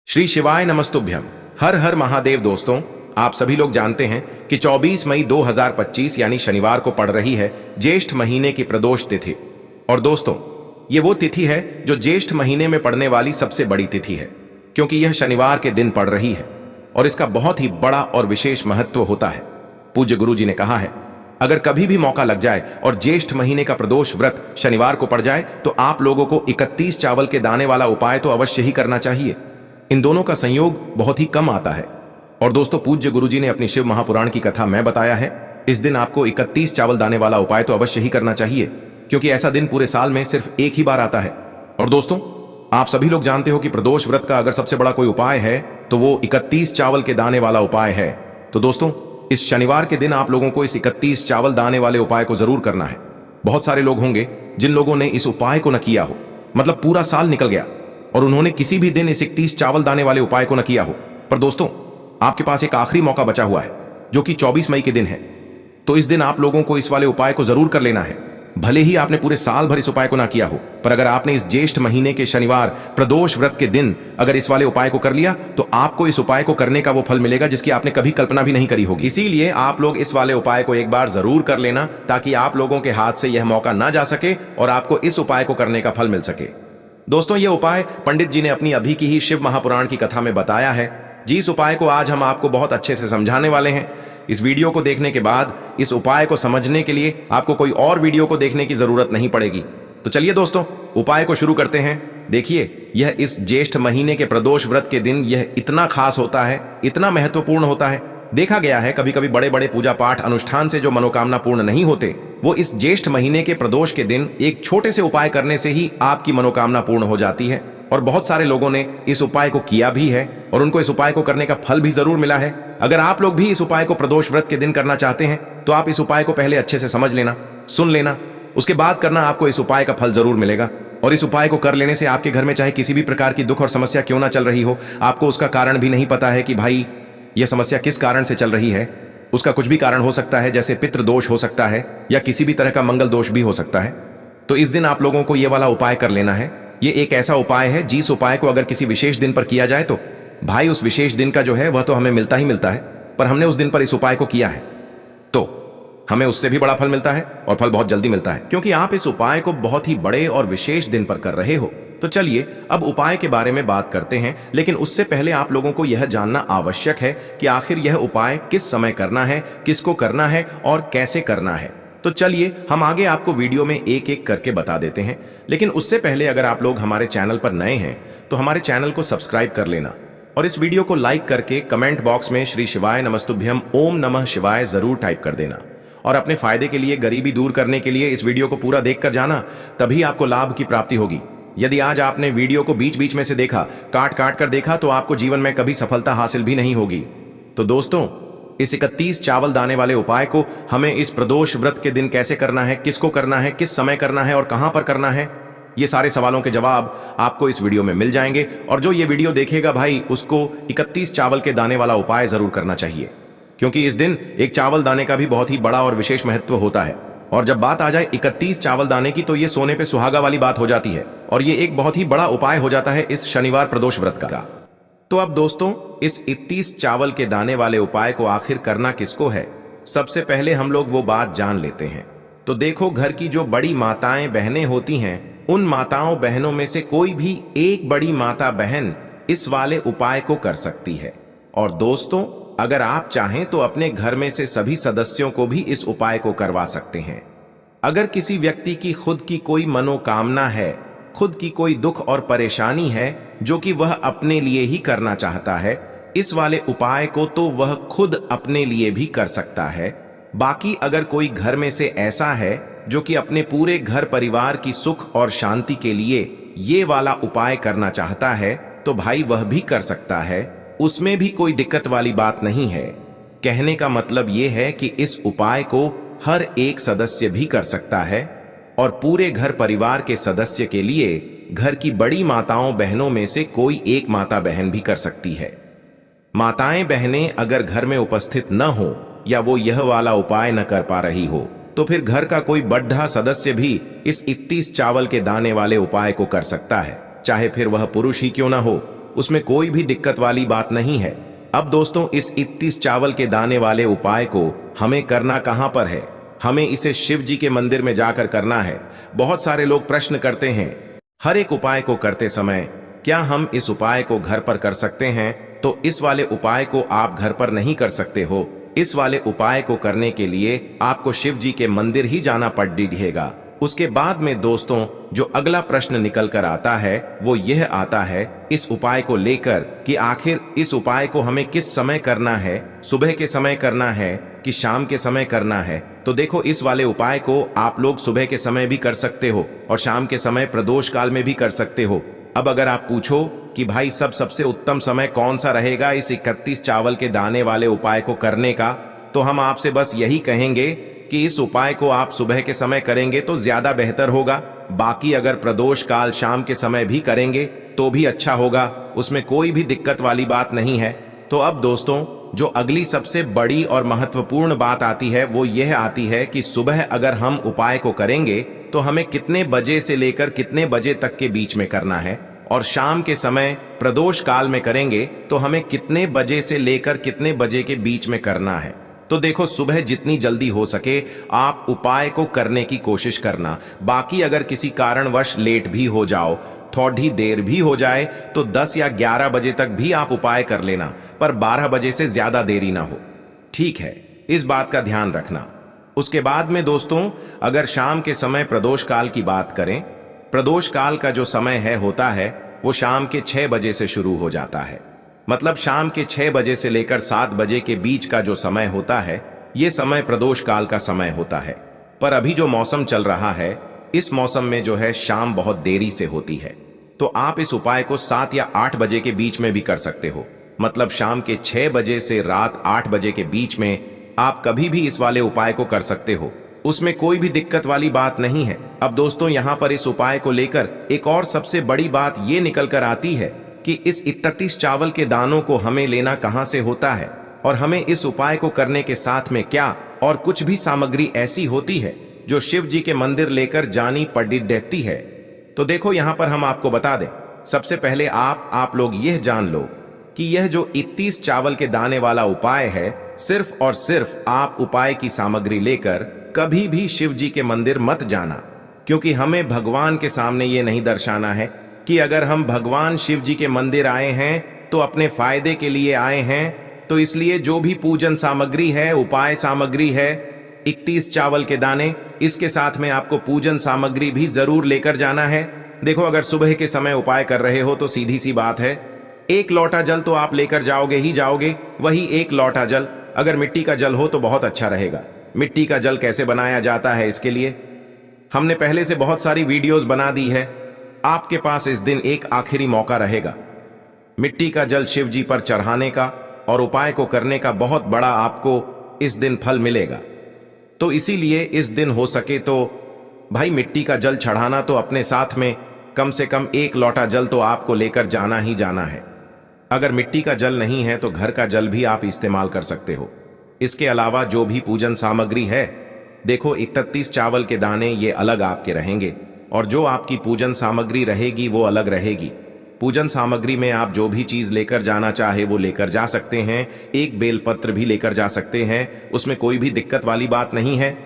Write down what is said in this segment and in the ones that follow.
श्री शिवाय नमस्तुभ्यम। हर हर महादेव। दोस्तों, आप सभी लोग जानते हैं कि 24 मई 2025 यानी शनिवार को पड़ रही है ज्येष्ठ महीने की प्रदोष तिथि। और दोस्तों, ये वो तिथि है जो ज्येष्ठ महीने में पड़ने वाली सबसे बड़ी तिथि है, क्योंकि यह शनिवार के दिन पड़ रही है और इसका बहुत ही बड़ा और विशेष महत्व होता है। पूज्य गुरु जी ने कहा है, अगर कभी भी मौका लग जाए और ज्येष्ठ महीने का प्रदोष व्रत शनिवार को पड़ जाए तो आप लोगों को 31 चावल के दाने वाला उपाय तो अवश्य ही करना चाहिए। इन दोनों का संयोग बहुत ही कम आता है। और दोस्तों, पूज्य गुरुजी ने अपनी शिव महापुराण की कथा में बताया है, इस दिन आपको 31 चावल दाने वाला उपाय तो अवश्य ही करना चाहिए, क्योंकि ऐसा दिन पूरे साल में सिर्फ एक ही बार आता है। और दोस्तों, आप सभी लोग जानते हो कि प्रदोष व्रत का अगर सबसे बड़ा कोई उपाय है तो वो 31 चावल के दाने वाला उपाय है। तो दोस्तों, इस शनिवार के दिन आप लोगों को इस 31 चावल दाने वाले उपाय को जरूर करना है। बहुत सारे लोग होंगे जिन लोगों ने इस उपाय को न किया हो, मतलब पूरा साल निकल गया और उन्होंने किसी भी दिन इस 31 चावल दाने वाले उपाय को न किया हो। पर दोस्तों, आपके पास एक आखिरी मौका बचा हुआ है जो कि 24 मई के दिन है। तो इस दिन आप लोगों को इस वाले उपाय को जरूर कर लेना है। भले ही आपने पूरे साल भर इस उपाय को ना किया हो, पर अगर आपने इस ज्येष्ठ महीने के शनिवार प्रदोष व्रत के दिन अगर इस वाले उपाय को कर लिया तो आपको इस उपाय को करने का वो फल मिलेगा जिसकी आपने कभी कल्पना भी नहीं करी होगी। इसीलिए आप लोग इस वाले उपाय को एक बार जरूर कर लेना, ताकि आप लोगों के हाथ से यह मौका ना जा सके और आपको इस उपाय को करने का फल मिल सके। दोस्तों, ये उपाय पंडित जी ने अपनी अभी की ही शिव महापुराण की कथा में बताया है। जिस उपाय को आज हम आपको बहुत अच्छे से समझाने वाले हैं। इस वीडियो को देखने के बाद इस उपाय को समझने के लिए आपको कोई और वीडियो को देखने की जरूरत नहीं पड़ेगी। तो चलिए दोस्तों, उपाय को शुरू करते हैं। देखिए, यह इस ज्येष्ठ महीने के प्रदोष व्रत के दिन यह इतना खास होता है, इतना महत्वपूर्ण होता है। देखा गया है कभी कभी बड़े बड़े पूजा पाठ अनुष्ठान से जो मनोकामना पूर्ण नहीं होते, वो इस ज्येष्ठ महीने के प्रदोष के दिन एक छोटे से उपाय करने से ही आपकी मनोकामना पूर्ण हो जाती है। और बहुत सारे लोगों ने इस उपाय को किया भी है और उनको इस उपाय को करने का फल भी जरूर मिला है। अगर आप लोग भी इस उपाय को प्रदोष व्रत के दिन करना चाहते हैं तो आप इस उपाय को पहले अच्छे से समझ लेना, सुन लेना, उसके बाद करना। आपको इस उपाय का फल जरूर मिलेगा। और इस उपाय को कर लेने से आपके घर में चाहे किसी भी प्रकार की दुख और समस्या क्यों ना चल रही हो, आपको उसका कारण भी नहीं पता है कि भाई यह समस्या किस कारण से चल रही है। उसका कुछ भी कारण हो सकता है, जैसे पितृ दोष हो सकता है या किसी भी तरह का मंगल दोष भी हो सकता है। तो इस दिन आप लोगों को यह वाला उपाय कर लेना है। ये एक ऐसा उपाय है जिस उपाय को अगर किसी विशेष दिन पर किया जाए तो भाई उस विशेष दिन का जो है वह तो हमें मिलता ही मिलता है, पर हमने उस दिन पर इस उपाय को किया है तो हमें उससे भी बड़ा फल मिलता है और फल बहुत जल्दी मिलता है, क्योंकि आप इस उपाय को बहुत ही बड़े और विशेष दिन पर कर रहे हो। तो चलिए अब उपाय के बारे में बात करते हैं, लेकिन उससे पहले आप लोगों को यह जानना आवश्यक है कि आखिर यह उपाय किस समय करना है, किसको करना है और कैसे करना है। तो चलिए हम आगे आपको वीडियो में एक एक करके बता देते हैं। लेकिन उससे पहले अगर आप लोग हमारे चैनल पर नए हैं तो हमारे चैनल को सब्सक्राइब कर लेना और इस वीडियो को लाइक करके कमेंट बॉक्स में श्री शिवाय नमस्तुभ्यम ओम नमः शिवाय जरूर टाइप कर देना। और अपने फायदे के लिए, गरीबी दूर करने के लिए इस वीडियो को पूरा देखकर जाना, तभी आपको लाभ की प्राप्ति होगी। यदि आज आपने वीडियो को बीच बीच में से देखा, काट काट कर देखा, तो आपको जीवन में कभी सफलता हासिल भी नहीं होगी। तो दोस्तों, इस 31 चावल दाने वाले उपाय को हमें इस प्रदोष व्रत के दिन कैसे करना है, किसको करना है, किस समय करना है और कहां पर करना है, ये सारे सवालों के जवाब आपको इस वीडियो में मिल जाएंगे। और जो ये वीडियो देखेगा भाई, उसको 31 चावल के दाने वाला उपाय जरूर करना चाहिए, क्योंकि इस दिन एक चावल दाने का भी बहुत ही बड़ा और विशेष महत्व होता है। और जब बात आ जाए 31 चावल दाने की, तो ये सोने पे सुहागा वाली बात हो जाती है और ये एक बहुत ही बड़ा उपाय हो जाता है इस शनिवार प्रदोष व्रत का। तो अब दोस्तों, इस 31 चावल के दाने वाले उपाय को आखिर करना किसको है, सबसे पहले हम लोग वो बात जान लेते हैं। तो देखो, घर की जो बड़ी माताएं बहनें होती हैं, उन माताओं बहनों में से कोई भी एक बड़ी माता बहन इस वाले उपाय को कर सकती है। और दोस्तों, अगर आप चाहें तो अपने घर में से सभी सदस्यों को भी इस उपाय को करवा सकते हैं। अगर किसी व्यक्ति की खुद की कोई मनोकामना है, खुद की कोई दुख और परेशानी है जो कि वह अपने लिए ही करना चाहता है, इस वाले उपाय को तो वह खुद अपने लिए भी कर सकता है। बाकी अगर कोई घर में से ऐसा है जो कि अपने पूरे घर परिवार की सुख और शांति के लिए ये वाला उपाय करना चाहता है, तो भाई वह भी कर सकता है। उसमें भी कोई दिक्कत वाली बात नहीं है। कहने का मतलब ये है कि इस उपाय को हर एक सदस्य भी कर सकता है और पूरे घर परिवार के सदस्य के लिए घर की बड़ी माताओं बहनों में से कोई एक माता बहन भी कर सकती है। माताएं बहनें अगर घर में उपस्थित न हो या वो यह वाला उपाय न कर पा रही हो, तो फिर घर का कोई बड़ा सदस्य भी इस 31 चावल के दाने वाले उपाय को कर सकता है, चाहे फिर वह पुरुष ही क्यों ना हो। उसमें कोई भी दिक्कत वाली बात नहीं है। अब दोस्तों, इस 31 चावल के दाने वाले उपाय को हमें करना कहां पर है? हमें इसे शिव जी के मंदिर में जाकर करना है। बहुत सारे लोग प्रश्न करते हैं, हर एक उपाय को करते समय क्या हम इस उपाय को घर पर कर सकते हैं? तो इस वाले उपाय को आप घर पर नहीं कर सकते हो। इस वाले उपाय को करने के लिए आपको शिव जी के मंदिर ही जाना पड़ेगा। उसके बाद में दोस्तों, जो अगला प्रश्न निकल कर आता है वो यह आता है इस उपाय को लेकर कि आखिर इस उपाय को हमें किस समय करना है, सुबह के समय करना है कि शाम के समय करना है? तो देखो, इस वाले उपाय को आप लोग सुबह के समय भी कर सकते हो और शाम के समय प्रदोष काल में भी कर सकते हो। अब अगर आप पूछो कि भाई सबसे उत्तम समय कौन सा रहेगा इस 31 चावल के दाने वाले उपाय को करने का, तो हम आपसे बस यही कहेंगे कि इस उपाय को आप सुबह के समय करेंगे तो ज्यादा बेहतर होगा। बाकी अगर प्रदोष काल शाम के समय भी करेंगे तो भी अच्छा होगा, उसमें कोई भी दिक्कत वाली बात नहीं है। तो अब दोस्तों, जो अगली सबसे बड़ी और महत्वपूर्ण बात आती है वो यह आती है कि सुबह अगर हम उपाय को करेंगे तो हमें कितने बजे से लेकर कितने बजे तक के बीच में करना है, और शाम के समय प्रदोष काल में करेंगे तो हमें कितने बजे से लेकर कितने बजे के बीच में करना है। तो देखो, सुबह जितनी जल्दी हो सके आप उपाय को करने की कोशिश करना। बाकी अगर किसी कारणवश लेट भी हो जाओ, थोड़ी देर भी हो जाए, तो 10 या 11 बजे तक भी आप उपाय कर लेना, पर 12 बजे से ज्यादा देरी ना हो। ठीक है, इस बात का ध्यान रखना। उसके बाद में दोस्तों, अगर शाम के समय प्रदोष काल की बात करें, प्रदोष काल का जो समय है होता है वो शाम के 6 बजे से शुरू हो जाता है। मतलब शाम के 6 बजे से लेकर 7 बजे के बीच का जो समय होता है ये समय प्रदोष काल का समय होता है। पर अभी जो मौसम चल रहा है, इस मौसम में जो है शाम बहुत देरी से होती है, तो आप इस उपाय को 7 या 8 बजे के बीच में भी कर सकते हो। मतलब शाम के 6 बजे से रात 8 बजे के बीच में आप कभी भी इस वाले उपाय को कर सकते हो, उसमें कोई भी दिक्कत वाली बात नहीं है। अब दोस्तों, यहाँ पर इस उपाय को लेकर एक और सबसे बड़ी बात ये निकल कर आती है कि इस 31 चावल के दानों को हमें लेना कहां से होता है, और हमें इस उपाय को करने के साथ में क्या और कुछ भी सामग्री ऐसी होती है जो शिव जी के मंदिर लेकर जानी पड़ती है। तो देखो, यहां पर हम आपको बता दें, सबसे पहले आप लोग यह जान लो कि यह जो 31 चावल के दाने वाला उपाय है, सिर्फ और सिर्फ आप उपाय की सामग्री लेकर कभी भी शिव जी के मंदिर मत जाना, क्योंकि हमें भगवान के सामने ये नहीं दर्शाना है कि अगर हम भगवान शिव जी के मंदिर आए हैं तो अपने फायदे के लिए आए हैं। तो इसलिए जो भी पूजन सामग्री है, उपाय सामग्री है, 31 चावल के दाने, इसके साथ में आपको पूजन सामग्री भी जरूर लेकर जाना है। देखो, अगर सुबह के समय उपाय कर रहे हो तो सीधी सी बात है, 1 लोटा जल तो आप लेकर जाओगे ही जाओगे। वही 1 लोटा जल अगर मिट्टी का जल हो तो बहुत अच्छा रहेगा। मिट्टी का जल कैसे बनाया जाता है, इसके लिए हमने पहले से बहुत सारी वीडियोस बना दी है। आपके पास इस दिन एक आखिरी मौका रहेगा मिट्टी का जल शिव जी पर चढ़ाने का, और उपाय को करने का बहुत बड़ा आपको इस दिन फल मिलेगा। तो इसीलिए इस दिन हो सके तो भाई मिट्टी का जल चढ़ाना तो अपने साथ में कम से कम 1 लोटा जल तो आपको लेकर जाना ही जाना है। अगर मिट्टी का जल नहीं है तो घर का जल भी आप इस्तेमाल कर सकते हो। इसके अलावा जो भी पूजन सामग्री है, देखो 31 चावल के दाने ये अलग आपके रहेंगे, और जो आपकी पूजन सामग्री रहेगी वो अलग रहेगी। पूजन सामग्री में आप जो भी चीज लेकर जाना चाहे वो लेकर जा सकते हैं। एक बेलपत्र भी लेकर जा सकते हैं, उसमें कोई भी दिक्कत वाली बात नहीं है।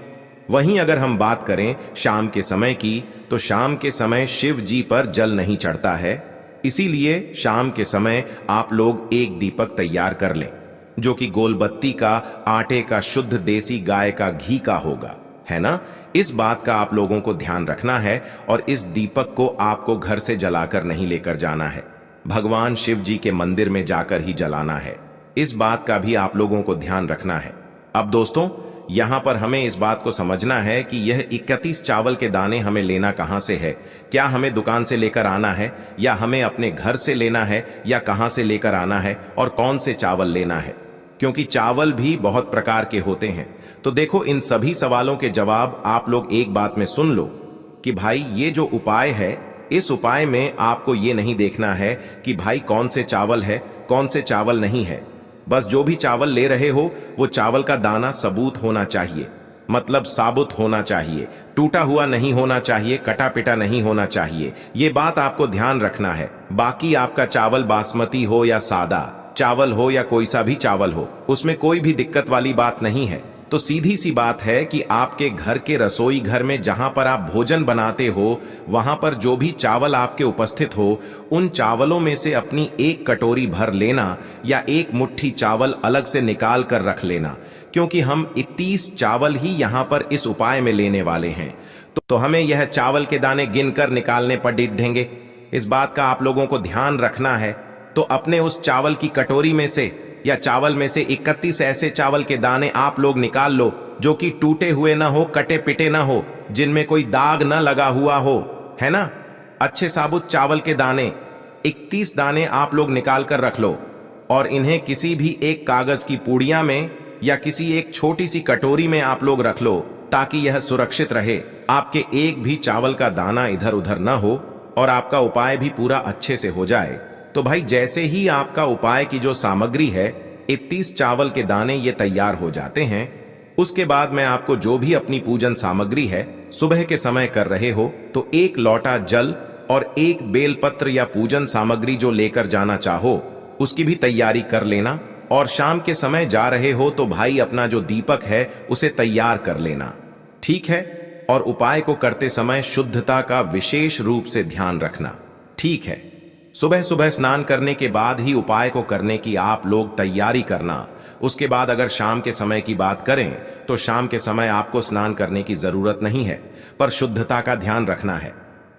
वहीं अगर हम बात करें शाम के समय की, तो शाम के समय शिव जी पर जल नहीं चढ़ता है, इसीलिए शाम के समय आप लोग एक दीपक तैयार कर लें, जो कि गोलबत्ती का, आटे का, शुद्ध देसी गाय का घी का होगा, है ना। इस बात का आप लोगों को ध्यान रखना है, और इस दीपक को आपको घर से जलाकर नहीं लेकर जाना है, भगवान शिव जी के मंदिर में जाकर ही जलाना है। इस बात का भी आप लोगों को ध्यान रखना है। अब दोस्तों, यहां पर हमें इस बात को समझना है कि यह 31 चावल के दाने हमें लेना कहां से है। क्या हमें दुकान से लेकर आना है, या हमें अपने घर से लेना है, या कहां से लेकर आना है, और कौन से चावल लेना है, क्योंकि चावल भी बहुत प्रकार के होते हैं। तो देखो, इन सभी सवालों के जवाब आप लोग एक बात में सुन लो कि भाई ये जो उपाय है, इस उपाय में आपको ये नहीं देखना है कि भाई कौन से चावल है, कौन से चावल नहीं है। बस जो भी चावल ले रहे हो वो चावल का दाना सबूत होना चाहिए, मतलब साबुत होना चाहिए, टूटा हुआ नहीं होना चाहिए, कटा पिटा नहीं होना चाहिए। ये बात आपको ध्यान रखना है। बाकी आपका चावल बासमती हो या सादा चावल हो या कोई सा भी चावल हो, उसमें कोई भी दिक्कत वाली बात नहीं है। तो सीधी सी बात है कि आपके घर के रसोई घर में जहां पर आप भोजन बनाते हो, वहां पर जो भी चावल आपके उपस्थित हो, उन चावलों में से अपनी एक कटोरी भर लेना या एक मुट्ठी चावल अलग से निकाल कर रख लेना, क्योंकि हम 31 चावल ही यहां पर इस उपाय में लेने वाले हैं। तो हमें यह चावल के दाने गिनकर निकालने पर डिढेंगे। इस बात का आप लोगों को ध्यान रखना है। तो अपने उस चावल की कटोरी में से या चावल में से 31 ऐसे चावल के दाने आप लोग निकाल लो जो कि टूटे हुए ना हो, कटे पिटे ना हो, जिनमें कोई दाग ना लगा हुआ हो, है ना। अच्छे साबुत चावल के दाने 31 दाने आप लोग निकाल कर रख लो और इन्हें किसी भी एक कागज की पुड़िया में या किसी एक छोटी सी कटोरी में आप लोग रख लो, ताकि यह सुरक्षित रहे, आपके एक भी चावल का दाना इधर उधर ना हो और आपका उपाय भी पूरा अच्छे से हो जाए। तो भाई जैसे ही आपका उपाय की जो सामग्री है, 31 चावल के दाने ये तैयार हो जाते हैं, उसके बाद मैं आपको जो भी अपनी पूजन सामग्री है सुबह के समय कर रहे हो, तो एक लोटा जल और एक बेलपत्र या पूजन सामग्री जो लेकर जाना चाहो उसकी भी तैयारी कर लेना। और शाम के समय जा रहे हो तो भाई अपना जो दीपक है उसे तैयार कर लेना, ठीक है। और उपाय को करते समय शुद्धता का विशेष रूप से ध्यान रखना, ठीक है। सुबह सुबह स्नान करने के बाद ही उपाय को करने की आप लोग तैयारी करना। उसके बाद अगर शाम के समय की बात करें तो शाम के समय आपको स्नान करने की जरूरत नहीं है, पर शुद्धता का ध्यान रखना है।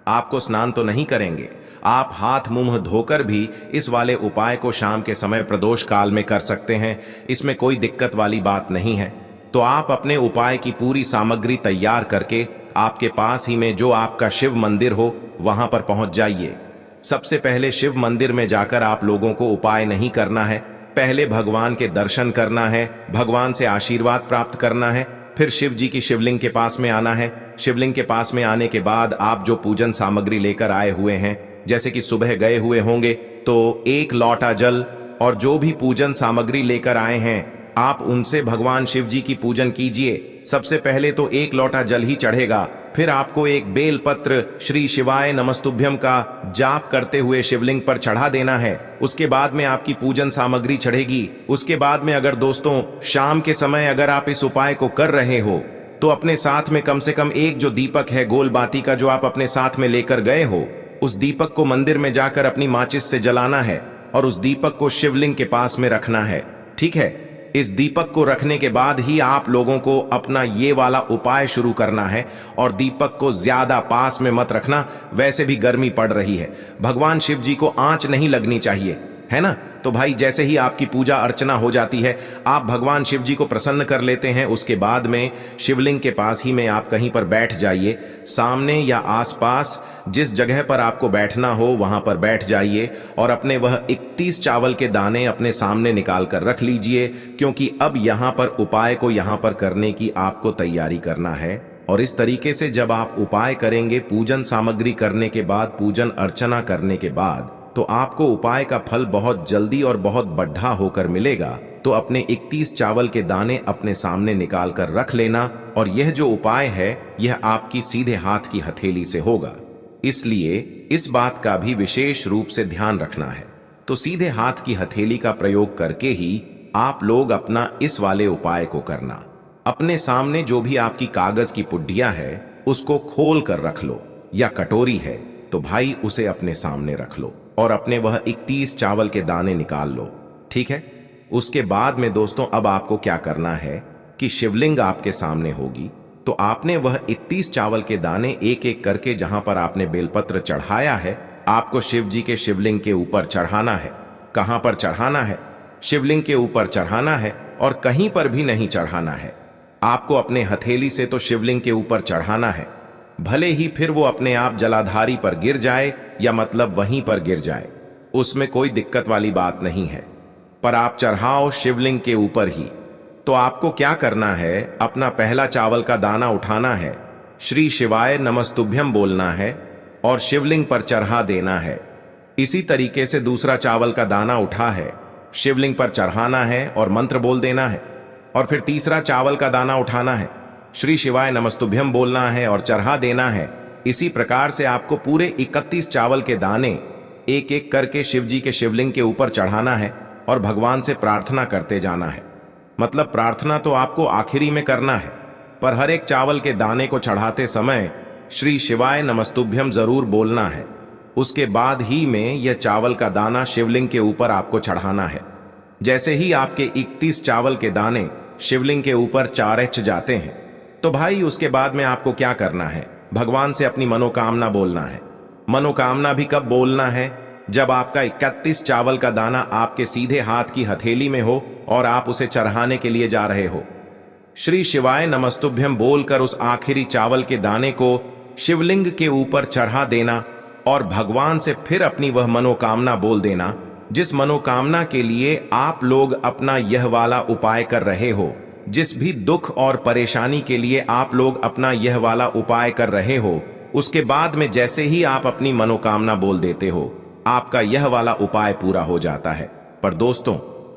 आपको स्नान तो नहीं करेंगे, आप हाथ मुंह धोकर भी इस वाले उपाय को शाम के समय प्रदोष काल में कर सकते हैं, इसमें कोई दिक्कत वाली बात नहीं है। तो आप अपने उपाय की पूरी सामग्री तैयार करके आपके पास ही में जो आपका शिव मंदिर हो वहां पर पहुंच जाइए। सबसे पहले शिव मंदिर में जाकर आप लोगों को उपाय नहीं करना है, पहले भगवान के दर्शन करना है, भगवान से आशीर्वाद प्राप्त करना है, फिर शिव जी की शिवलिंग के पास में आना है। शिवलिंग के पास में आने के बाद आप जो पूजन सामग्री लेकर आए हुए हैं, जैसे कि सुबह गए हुए होंगे तो एक लोटा जल और जो भी पूजन सामग्री लेकर आए हैं आप उनसे भगवान शिव जी की पूजन कीजिए। सबसे पहले तो एक लोटा जल ही चढ़ेगा, फिर आपको एक बेलपत्र श्री शिवाय नमस्तुभ्यम का जाप करते हुए शिवलिंग पर चढ़ा देना है। उसके बाद में आपकी पूजन सामग्री चढ़ेगी। उसके बाद में अगर दोस्तों शाम के समय अगर आप इस उपाय को कर रहे हो तो अपने साथ में कम से कम एक जो दीपक है गोल बाती का जो आप अपने साथ में लेकर गए हो, उस दीपक को मंदिर में जाकर अपनी माचिस से जलाना है और उस दीपक को शिवलिंग के पास में रखना है, ठीक है। इस दीपक को रखने के बाद ही आप लोगों को अपना ये वाला उपाय शुरू करना है और दीपक को ज्यादा पास में मत रखना, वैसे भी गर्मी पड़ रही है, भगवान शिव जी को आंच नहीं लगनी चाहिए, है ना। तो भाई जैसे ही आपकी पूजा अर्चना हो जाती है, आप भगवान शिव जी को प्रसन्न कर लेते हैं, उसके बाद में शिवलिंग के पास ही में आप कहीं पर बैठ जाइए। सामने या आसपास जिस जगह पर आपको बैठना हो वहां पर बैठ जाइए और अपने वह 31 चावल के दाने अपने सामने निकाल कर रख लीजिए, क्योंकि अब यहां पर उपाय को यहां पर करने की आपको तैयारी करना है। और इस तरीके से जब आप उपाय करेंगे, पूजन सामग्री करने के बाद, पूजन अर्चना करने के बाद, तो आपको उपाय का फल बहुत जल्दी और बहुत बढ़ा होकर मिलेगा। तो अपने 31 चावल के दाने अपने सामने निकाल कर रख लेना और यह जो उपाय है यह आपकी सीधे हाथ की हथेली से होगा, इसलिए इस बात का भी विशेष रूप से ध्यान रखना है। तो सीधे हाथ की हथेली का प्रयोग करके ही आप लोग अपना इस वाले उपाय को करना। अपने सामने जो भी आपकी कागज की पुड्डियां है उसको खोल कर रख लो, या कटोरी है तो भाई उसे अपने सामने रख लो और अपने वह 31 चावल के दाने निकाल लो, ठीक है। उसके बाद में दोस्तों अब आपको क्या करना है कि शिवलिंग आपके सामने होगी, तो आपने वह 31 चावल के दाने एक एक करके जहां पर आपने बेलपत्र चढ़ाया है, आपको शिव जी के शिवलिंग के ऊपर चढ़ाना है। कहां पर चढ़ाना है? शिवलिंग के ऊपर चढ़ाना है और कहीं पर भी नहीं चढ़ाना है। आपको अपने हथेली से तो शिवलिंग के ऊपर चढ़ाना है, भले ही फिर वो अपने आप जलाधारी पर गिर जाए या मतलब वहीं पर गिर जाए, उसमें कोई दिक्कत वाली बात नहीं है, पर आप चढ़ाओ शिवलिंग के ऊपर ही। तो आपको क्या करना है, अपना पहला चावल का दाना उठाना है, श्री शिवाय नमस्तुभ्यम बोलना है और शिवलिंग पर चढ़ा देना है। इसी तरीके से दूसरा चावल का दाना उठा है, शिवलिंग पर चढ़ाना है और मंत्र बोल देना है। और फिर तीसरा चावल का दाना उठाना है, श्री शिवाय नमस्तुभ्यम बोलना है और चढ़ा देना है। इसी प्रकार से आपको पूरे 31 चावल के दाने एक एक करके शिव जी के शिवलिंग के ऊपर चढ़ाना है और भगवान से प्रार्थना करते जाना है। मतलब प्रार्थना तो आपको आखिरी में करना है, पर हर एक चावल के दाने को चढ़ाते समय श्री शिवाय नमस्तुभ्यम जरूर बोलना है। उसके बाद ही में यह चावल का दाना शिवलिंग के ऊपर आपको चढ़ाना है। जैसे ही आपके 31 चावल के दाने शिवलिंग के ऊपर चारच जाते हैं, तो भाई उसके बाद में आपको क्या करना है, भगवान से अपनी मनोकामना बोलना है। मनोकामना भी कब बोलना है, जब आपका 31 चावल का दाना आपके सीधे हाथ की हथेली में हो और आप उसे चढ़ाने के लिए जा रहे हो। श्री शिवाय नमस्तुभ्यम बोलकर उस आखिरी चावल के दाने को शिवलिंग के ऊपर चढ़ा देना और भगवान से फिर अपनी वह मनोकामना बोल देना, जिस मनोकामना के लिए आप लोग अपना यह वाला उपाय कर रहे हो। जिस भी दुख और परेशानी के लिए आप लोग अपना यह वाला उपाय कर रहे हो, उसके बाद में जैसे ही आप अपनी मनोकामना बोल देते हो, आपका यह वाला उपाय पूरा हो जाता है। पर दोस्तों,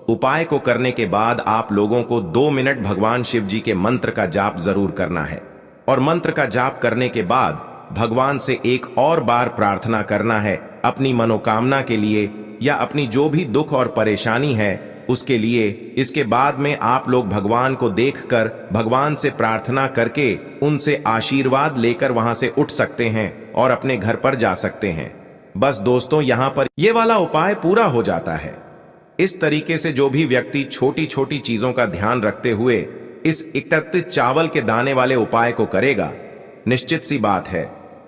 उपाय को करने के बाद आप लोगों को 2 मिनट भगवान शिव जी के मंत्र का जाप जरूर करना है और मंत्र का जाप करने के बाद भगवान से एक और बार प्रार्थना करना है अपनी मनोकामना के लिए या अपनी जो भी दुख और परेशानी है उसके लिए। इसके बाद में आप लोग भगवान को देखकर भगवान से प्रार्थना करके उनसे आशीर्वाद लेकर वहां से उठ सकते हैं और अपने घर पर जा सकते हैं। बस दोस्तों, यहां पर यह वाला उपाय पूरा हो जाता है। इस तरीके से जो भी व्यक्ति छोटी छोटी चीजों का ध्यान रखते हुए इस 31 चावल के दाने वाले उपाय को करेगा, निश्चित सी बात है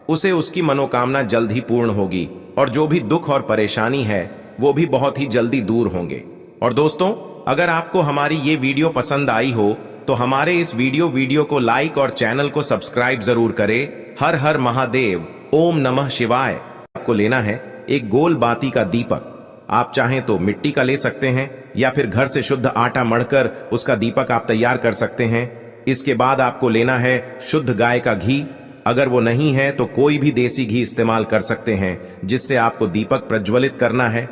उसे उसकी मनोकामना जल्द ही पूर्ण होगी और जो भी दुख और परेशानी है वो भी बहुत ही जल्दी दूर होंगे। और दोस्तों, अगर आपको हमारी ये वीडियो पसंद आई हो तो हमारे इस वीडियो को लाइक और चैनल को सब्सक्राइब जरूर करें। हर हर महादेव, ओम नमः शिवाय। आपको लेना है एक गोल बाती का दीपक। आप चाहें तो मिट्टी का ले सकते हैं या फिर घर से शुद्ध आटा मढ़कर उसका दीपक आप तैयार कर सकते हैं। इसके बाद आपको लेना है शुद्ध गाय का घी। अगर वो नहीं है तो कोई भी देसी घी इस्तेमाल कर सकते हैं, जिससे आपको दीपक प्रज्वलित करना है।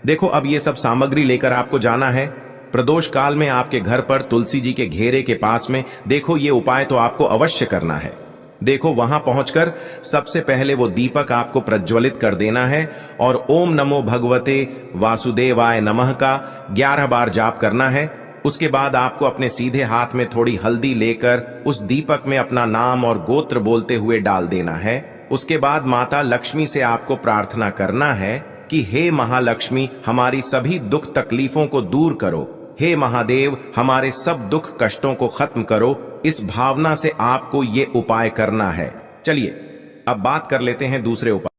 देखो, अब ये सब सामग्री लेकर आपको जाना है प्रदोष काल में आपके घर पर तुलसी जी के घेरे के पास में। देखो, ये उपाय तो आपको अवश्य करना है। देखो, वहां पहुंचकर सबसे पहले वो दीपक आपको प्रज्वलित कर देना है और ओम नमो भगवते वासुदेवाय नमः का 11 बार जाप करना है। उसके बाद आपको अपने सीधे हाथ में थोड़ी हल्दी लेकर उस दीपक में अपना नाम और गोत्र बोलते हुए डाल देना है। उसके बाद माता लक्ष्मी से आपको प्रार्थना करना है कि हे महालक्ष्मी, हमारी सभी दुख तकलीफों को दूर करो। हे महादेव, हमारे सब दुख कष्टों को खत्म करो। इस भावना से आपको ये उपाय करना है। चलिए अब बात कर लेते हैं दूसरे उपाय।